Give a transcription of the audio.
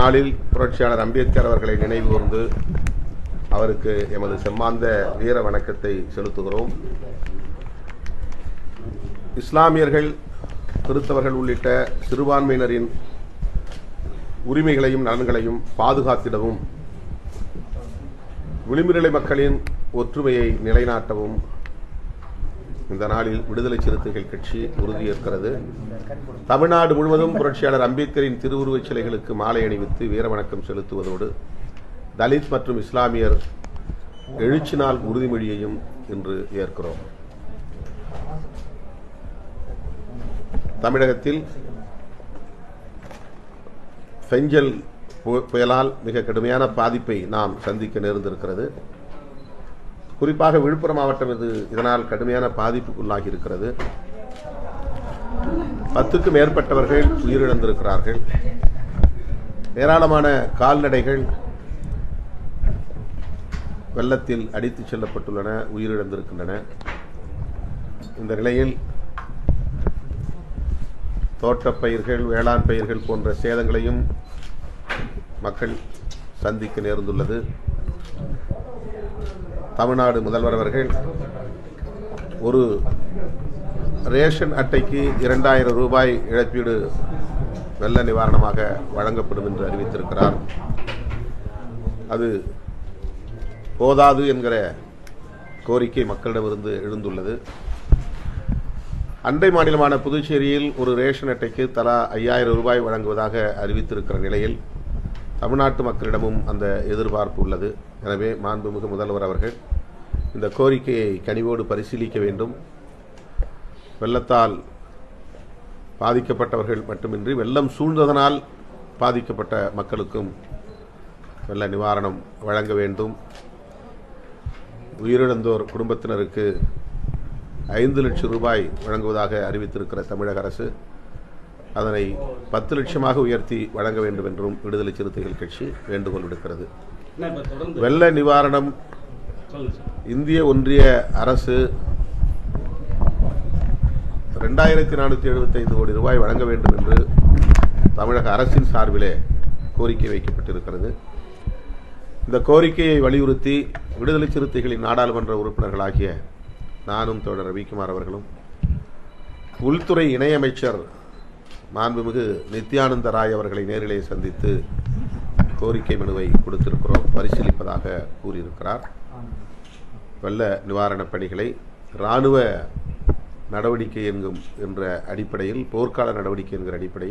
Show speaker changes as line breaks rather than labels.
நாளில் புரட்சியாளர் அம்பேத்கர் அவர்களை நினைவு கூர்ந்து அவருக்கு எமது செம்மாந்த வீர வணக்கத்தை செலுத்துகிறோம். இஸ்லாமியர்கள், கிறிஸ்தவர்கள் உள்ளிட்ட சிறுபான்மையினரின் உரிமைகளையும் நலன்களையும் பாதுகாத்திடவும் விளிம்புநிலை மக்களின் ஒற்றுமையை நிலைநாட்டவும் இந்த நாளில் விடுதலை சிறுத்தைகள் கட்சி உறுதியேற்கிறது. தமிழ்நாடு முழுவதும் புரட்சியாளர் அம்பேத்கரின் திருவுருவச் சிலைகளுக்கு மாலை அணிவித்து வீரவணக்கம் செலுத்துவதோடு தலித் மற்றும் இஸ்லாமியர் எழுச்சி நாள் உறுதிமொழியையும் இன்று ஏற்கிறோம். தமிழகத்தில் பெஞ்சல் புயலால் மிக கடுமையான பாதிப்பை நாம் சந்திக்க நேர்ந்திருக்கிறது. குறிப்பாக விழுப்புரம் மாவட்டம் இதனால் கடுமையான பாதிப்புக்குள்ளாகி இருக்கிறது. 10க்கும் மேற்பட்டவர்கள் உயிரிழந்திருக்கிறார்கள். ஏராளமான கால்நடைகள் வெள்ளத்தில் அடித்துச் செல்லப்பட்டுள்ளன, உயிரிழந்திருக்கின்றன. இந்த நிலையில் தோட்டப்பயிர்கள், வேளாண் பயிர்கள் போன்ற சேதங்களையும் மக்கள் சந்திக்க நேர்ந்துள்ளது. தமிழ்நாடு முதல்வர் அவர்கள் ஒரு ரேஷன் அட்டைக்கு 2000 ரூபாய் இழப்பீடு வெள்ள நிவாரணமாக வழங்கப்படும் என்று அறிவித்திருக்கிறார். அது போதாது என்கிற கோரிக்கை மக்களிடமிருந்து எழுந்துள்ளது. அண்டை மாநிலமான புதுச்சேரியில் ஒரு ரேஷன் அட்டைக்கு தலா 5000 ரூபாய் வழங்குவதாக அறிவித்திருக்கிற நிலையில் தமிழ்நாட்டு மக்களிடமும் அந்த எதிர்பார்ப்பு உள்ளது. எனவே மாண்புமிகு முதல்வர் அவர்கள் இந்த கோரிக்கையை கனிவோடு பரிசீலிக்க வேண்டும். வெள்ளத்தால் பாதிக்கப்பட்டவர்கள் மட்டுமின்றி வெள்ளம் சூழ்ந்ததனால் பாதிக்கப்பட்ட மக்களுக்கும் வெள்ள நிவாரணம் வழங்க வேண்டும். உயிரிழந்தோர் குடும்பத்தினருக்கு 5 லட்சம் ரூபாய் வழங்குவதாக அறிவித்திருக்கிற தமிழக அரசு அதனை 10 லட்சமாக உயர்த்தி வழங்க வேண்டும் என்றும் விடுதலை சிறுத்தைகள் கட்சி வேண்டுகோள் விடுக்கிறது. வெள்ள நிவாரணம் இந்திய ஒன்றிய அரசு 2475 கோடி ரூபாய் வழங்க வேண்டும் என்று தமிழக அரசின் சார்பிலே கோரிக்கை வைக்கப்பட்டிருக்கிறது. இந்த கோரிக்கையை வலியுறுத்தி விடுதலை சிறுத்தைகளின் நாடாளுமன்ற உறுப்பினர்களாகிய நானும் தோழர் ரவிக்குமார் அவர்களும் உள்துறை இணையமைச்சர் மாண்புமிகு நித்யானந்த ராய் அவர்களை நேரிலே சந்தித்து கோரிக்கை மனுவை கொடுத்திருக்கிறோம், பரிசீலிப்பதாக கூறியிருக்கிறார். வெள்ள நிவாரணப் பணிகளை இராணுவ நடவடிக்கை என்ற அடிப்படையில், போர்க்கால நடவடிக்கை என்கிற அடிப்படையில்